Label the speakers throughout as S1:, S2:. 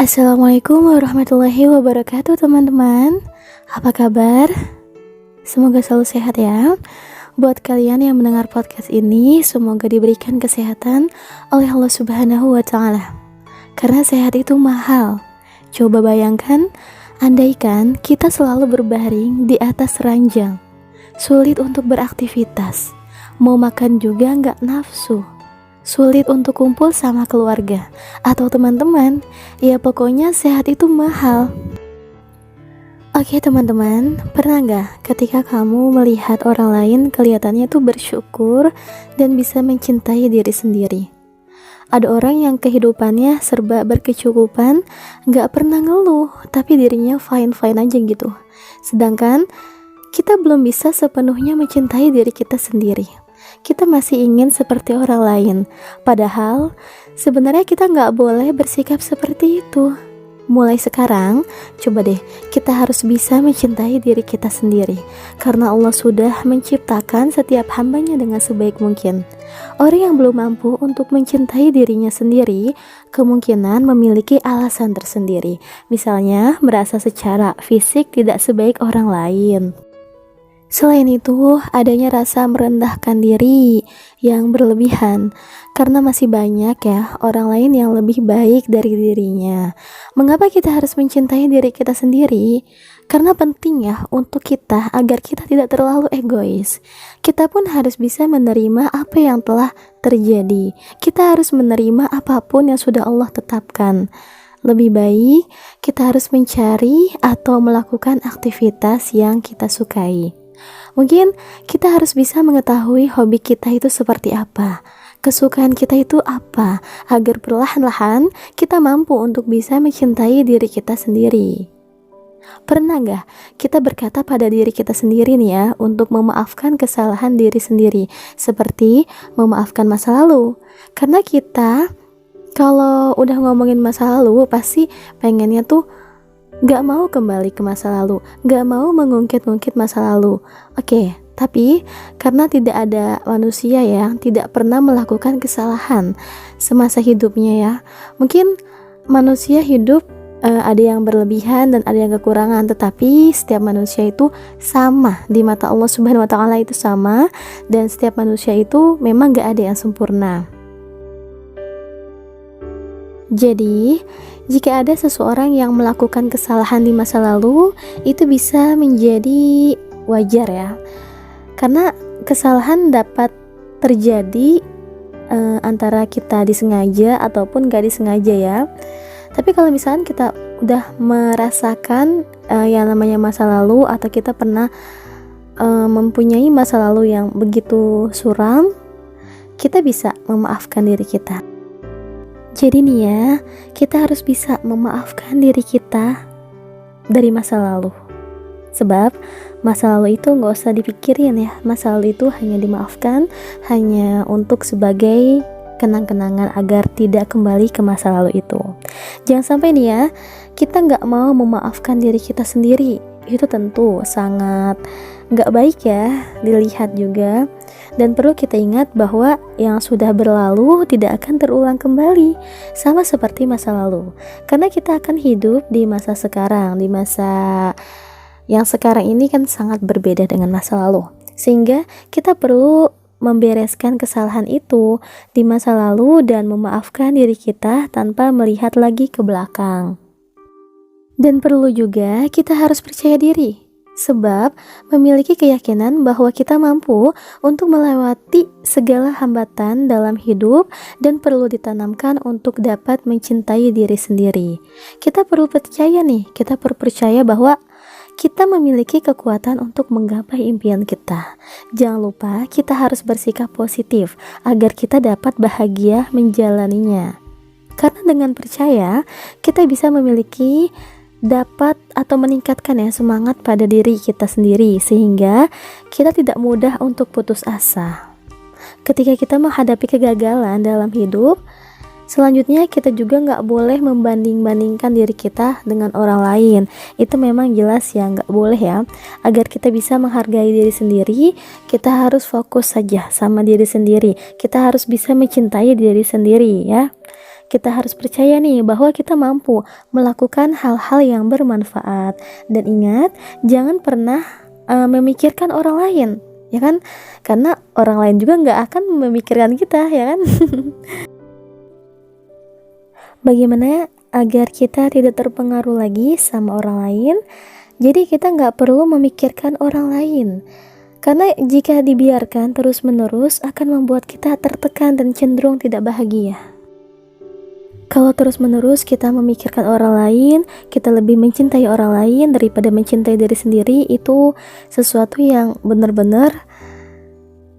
S1: Assalamualaikum warahmatullahi wabarakatuh teman-teman. Apa kabar? Semoga selalu sehat ya. Buat kalian yang mendengar podcast ini, semoga diberikan kesehatan oleh Allah Subhanahu wa Ta'ala. Karena sehat itu mahal. Coba bayangkan, andaikan kita selalu berbaring di atas ranjang, sulit untuk beraktivitas, mau makan juga nggak nafsu, sulit untuk kumpul sama keluarga atau teman-teman. Ya pokoknya sehat itu mahal. Oke teman-teman, pernah gak ketika kamu melihat orang lain kelihatannya tuh bersyukur dan bisa mencintai diri sendiri? Ada orang yang kehidupannya serba berkecukupan, gak pernah ngeluh, tapi dirinya fine-fine aja gitu. Sedangkan kita belum bisa sepenuhnya mencintai diri kita sendiri. Kita masih ingin seperti orang lain. Padahal sebenarnya kita gak boleh bersikap seperti itu. Mulai sekarang, coba deh kita harus bisa mencintai diri kita sendiri. Karena Allah sudah menciptakan setiap hambanya dengan sebaik mungkin. Orang yang belum mampu untuk mencintai dirinya sendiri, kemungkinan memiliki alasan tersendiri. Misalnya merasa secara fisik tidak sebaik orang lain. Selain itu, adanya rasa merendahkan diri yang berlebihan, karena masih banyak ya orang lain yang lebih baik dari dirinya. Mengapa kita harus mencintai diri kita sendiri? Karena penting ya untuk kita agar kita tidak terlalu egois. Kita pun harus bisa menerima apa yang telah terjadi. Kita harus menerima apapun yang sudah Allah tetapkan. Lebih baik kita harus mencari atau melakukan aktivitas yang kita sukai. Mungkin kita harus bisa mengetahui hobi kita itu seperti apa, kesukaan kita itu apa, agar perlahan-lahan kita mampu untuk bisa mencintai diri kita sendiri. Pernah gak kita berkata pada diri kita sendiri nih ya, untuk memaafkan kesalahan diri sendiri, seperti memaafkan masa lalu? Karena kita kalau udah ngomongin masa lalu pasti pengennya tuh gak mau kembali ke masa lalu, gak mau mengungkit-ungkit masa lalu. Oke, tapi karena tidak ada manusia yang tidak pernah melakukan kesalahan semasa hidupnya ya. Mungkin manusia hidup ada yang berlebihan dan ada yang kekurangan, tetapi setiap manusia itu sama di mata Allah Subhanahu wa Ta'ala, itu sama, dan setiap manusia itu memang gak ada yang sempurna. Jadi, jika ada seseorang yang melakukan kesalahan di masa lalu, itu bisa menjadi wajar ya. Karena kesalahan dapat terjadi antara kita disengaja ataupun gak disengaja ya. Tapi kalau misalkan kita udah merasakan yang namanya masa lalu, atau kita pernah mempunyai masa lalu yang begitu suram, kita bisa memaafkan diri kita. Jadi nih ya, kita harus bisa memaafkan diri kita dari masa lalu. Sebab masa lalu itu gak usah dipikirin ya. Masa lalu itu hanya dimaafkan, hanya untuk sebagai kenang-kenangan agar tidak kembali ke masa lalu itu. Jangan sampai nih ya, kita gak mau memaafkan diri kita sendiri. Itu tentu sangat gak baik ya dilihat juga. Dan perlu kita ingat bahwa yang sudah berlalu tidak akan terulang kembali, sama seperti masa lalu. Karena kita akan hidup di masa sekarang, di masa yang sekarang ini kan sangat berbeda dengan masa lalu. Sehingga kita perlu membereskan kesalahan itu di masa lalu dan memaafkan diri kita tanpa melihat lagi ke belakang. Dan perlu juga kita harus percaya diri. Sebab memiliki keyakinan bahwa kita mampu untuk melewati segala hambatan dalam hidup dan perlu ditanamkan untuk dapat mencintai diri sendiri. Kita perlu percaya nih, kita perlu percaya bahwa kita memiliki kekuatan untuk menggapai impian kita. Jangan lupa kita harus bersikap positif agar kita dapat bahagia menjalaninya. Karena dengan percaya kita bisa memiliki dapat atau meningkatkan ya semangat pada diri kita sendiri, sehingga kita tidak mudah untuk putus asa. Ketika kita menghadapi kegagalan dalam hidup, selanjutnya kita juga gak boleh membanding-bandingkan diri kita dengan orang lain. Itu memang jelas ya, gak boleh ya. Agar kita bisa menghargai diri sendiri, kita harus fokus saja sama diri sendiri. Kita harus bisa mencintai diri sendiri ya. kita harus percaya nih bahwa kita mampu melakukan hal-hal yang bermanfaat. Dan ingat, jangan pernah memikirkan orang lain, ya kan? Karena orang lain juga nggak akan memikirkan kita, ya kan? Bagaimana agar kita tidak terpengaruh lagi sama orang lain? Jadi kita nggak perlu memikirkan orang lain. Karena jika dibiarkan terus-menerus akan membuat kita tertekan dan cenderung tidak bahagia. Kalau terus-menerus kita memikirkan orang lain, kita lebih mencintai orang lain daripada mencintai diri sendiri, itu sesuatu yang benar-benar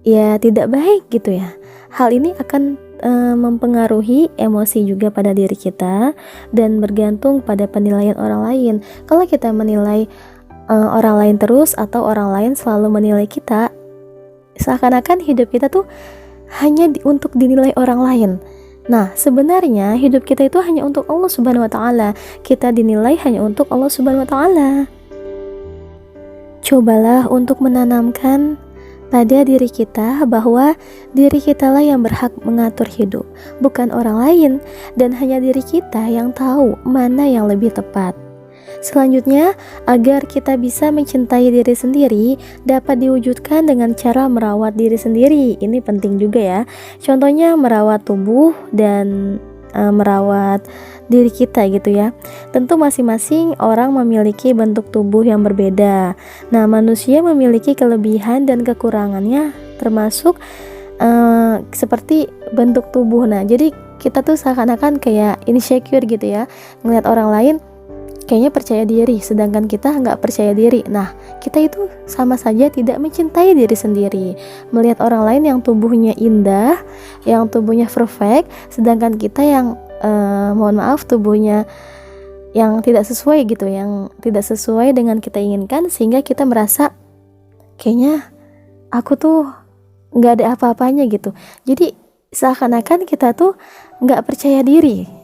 S1: ya tidak baik gitu ya. Hal ini akan mempengaruhi emosi juga pada diri kita dan bergantung pada penilaian orang lain. Kalau kita menilai orang lain terus atau orang lain selalu menilai kita, seakan-akan hidup kita tuh hanya untuk dinilai orang lain. Nah, sebenarnya hidup kita itu hanya untuk Allah Subhanahu wa taala. Kita dinilai hanya untuk Allah Subhanahu wa taala. Cobalah untuk menanamkan pada diri kita bahwa diri kitalah yang berhak mengatur hidup, bukan orang lain, dan hanya diri kita yang tahu mana yang lebih tepat. Selanjutnya, agar kita bisa mencintai diri sendiri dapat diwujudkan dengan cara merawat diri sendiri. Ini penting juga ya. Contohnya merawat tubuh dan merawat diri kita gitu ya. Tentu masing-masing orang memiliki bentuk tubuh yang berbeda. Nah, manusia memiliki kelebihan dan kekurangannya, termasuk seperti bentuk tubuh. Nah, jadi kita tuh seakan-akan kayak insecure gitu ya, ngelihat orang lain kayaknya percaya diri, sedangkan kita nggak percaya diri. Nah, kita itu sama saja tidak mencintai diri sendiri. Melihat orang lain yang tubuhnya indah, yang tubuhnya perfect, sedangkan kita yang mohon maaf tubuhnya yang tidak sesuai gitu, yang tidak sesuai dengan kita inginkan, sehingga kita merasa kayaknya aku tuh nggak ada apa-apanya gitu. Jadi seakan-akan kita tuh nggak percaya diri.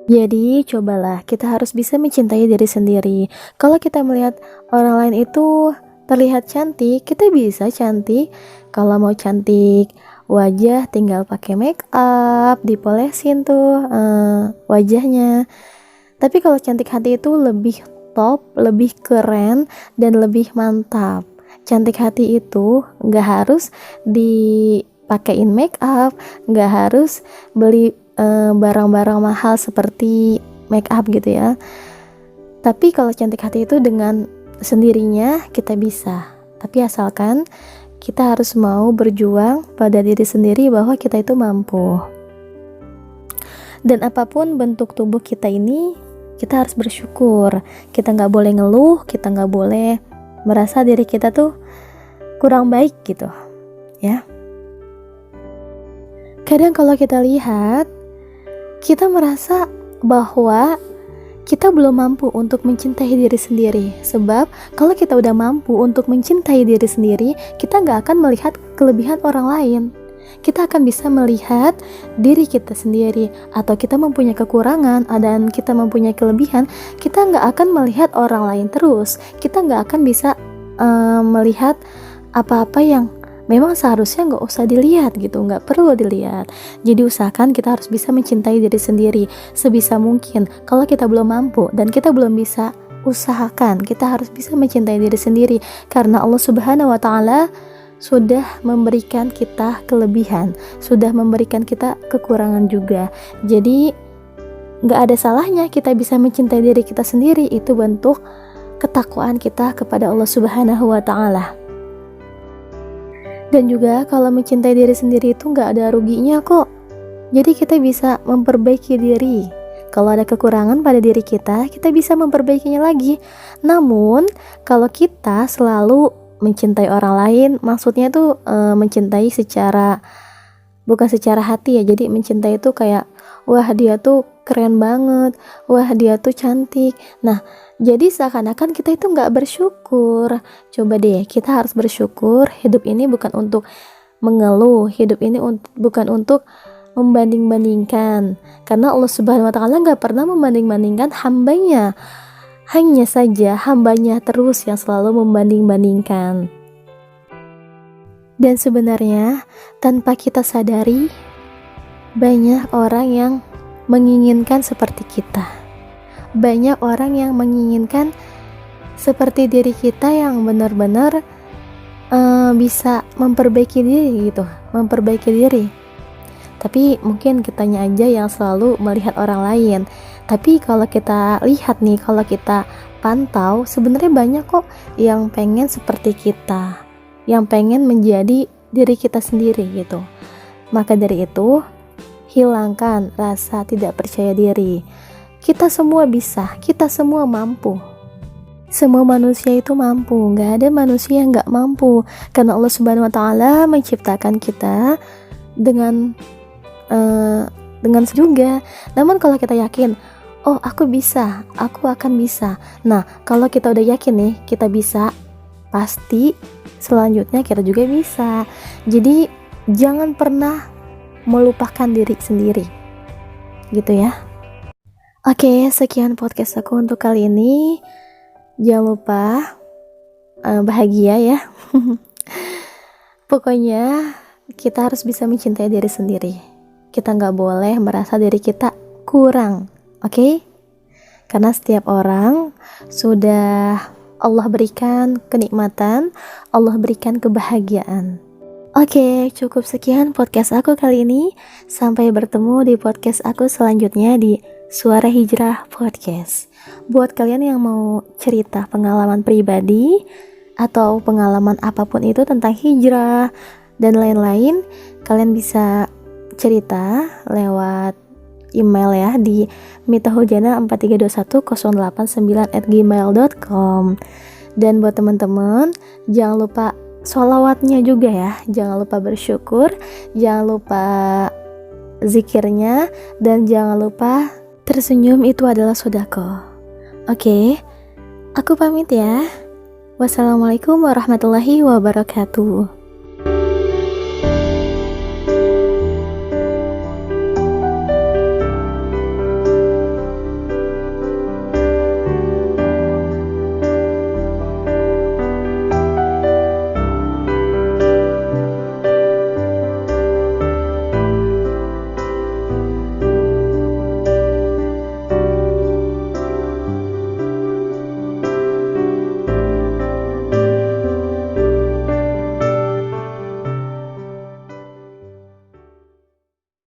S1: Jadi cobalah kita harus bisa mencintai diri sendiri. Kalau kita melihat orang lain itu terlihat cantik, kita bisa cantik. Kalau mau cantik wajah tinggal pakai make up, dipolesin tuh wajahnya. Tapi kalau cantik hati itu lebih top, lebih keren, dan lebih mantap. Cantik hati itu nggak harus dipakein make up, nggak harus beli barang-barang mahal seperti make up gitu ya. Tapi kalau cantik hati itu dengan sendirinya kita bisa. Tapi asalkan kita harus mau berjuang pada diri sendiri bahwa kita itu mampu. Dan apapun bentuk tubuh kita ini, kita harus bersyukur. Kita nggak boleh ngeluh, kita nggak boleh merasa diri kita tuh kurang baik gitu ya. Kadang kalau kita lihat, kita merasa bahwa kita belum mampu untuk mencintai diri sendiri. Sebab kalau kita udah mampu untuk mencintai diri sendiri, kita gak akan melihat kelebihan orang lain. Kita akan bisa melihat diri kita sendiri. Atau kita mempunyai kekurangan dan kita mempunyai kelebihan, kita gak akan melihat orang lain terus. Kita gak akan bisa melihat apa-apa yang memang seharusnya nggak usah dilihat gitu, nggak perlu dilihat. Jadi usahakan kita harus bisa mencintai diri sendiri sebisa mungkin. Kalau kita belum mampu dan kita belum bisa, usahakan kita harus bisa mencintai diri sendiri, karena Allah Subhanahu wa taala sudah memberikan kita kelebihan, sudah memberikan kita kekurangan juga. Jadi nggak ada salahnya kita bisa mencintai diri kita sendiri. Itu bentuk ketakwaan kita kepada Allah Subhanahu wa taala. Dan juga kalau mencintai diri sendiri itu nggak ada ruginya kok. Jadi kita bisa memperbaiki diri. Kalau ada kekurangan pada diri kita, kita bisa memperbaikinya lagi. Namun kalau kita selalu mencintai orang lain, maksudnya tuh mencintai secara, bukan secara hati ya. Jadi mencintai itu kayak, wah dia tuh keren banget, wah dia tuh cantik. Nah, jadi seakan-akan kita itu gak bersyukur. Coba deh, kita harus bersyukur. Hidup ini bukan untuk mengeluh, hidup ini bukan untuk membanding-bandingkan. Karena Allah Subhanahu wa taala gak pernah membanding-bandingkan hambanya. Hanya saja hambanya terus yang selalu membanding-bandingkan. Dan sebenarnya tanpa kita sadari, Banyak orang yang menginginkan seperti kita. Banyak orang yang menginginkan seperti diri kita yang benar-benar bisa memperbaiki diri gitu, memperbaiki diri. Tapi mungkin kitanya aja yang selalu melihat orang lain. Tapi kalau kita lihat nih, kalau kita pantau, sebenarnya banyak kok yang pengen seperti kita, yang pengen menjadi diri kita sendiri gitu. Maka dari itu, hilangkan rasa tidak percaya diri. Kita semua bisa, kita semua mampu. Semua manusia itu mampu, gak ada manusia yang gak mampu. Karena Allah Subhanahu Wa Taala menciptakan kita dengan juga. Namun kalau kita yakin, oh aku bisa, aku akan bisa. Nah, kalau kita udah yakin nih, kita bisa, pasti selanjutnya kita juga bisa. Jadi jangan pernah melupakan diri sendiri, gitu ya. Oke, sekian podcast aku untuk kali ini. Jangan lupa bahagia ya. Pokoknya kita harus bisa mencintai diri sendiri. Kita gak boleh merasa diri kita kurang, oke? Karena setiap orang sudah Allah berikan kenikmatan, Allah berikan kebahagiaan. Oke, cukup sekian podcast aku kali ini. Sampai bertemu di podcast aku selanjutnya di Suara Hijrah Podcast. Buat kalian yang mau cerita pengalaman pribadi atau pengalaman apapun itu tentang hijrah dan lain-lain, kalian bisa cerita lewat email ya di mitahujana43210899@gmail.com. Dan buat teman-teman, jangan lupa sholawatnya juga ya, jangan lupa bersyukur, jangan lupa zikirnya, dan jangan lupa tersenyum itu adalah sedekah. Oke, aku pamit ya. Wassalamualaikum warahmatullahi wabarakatuh.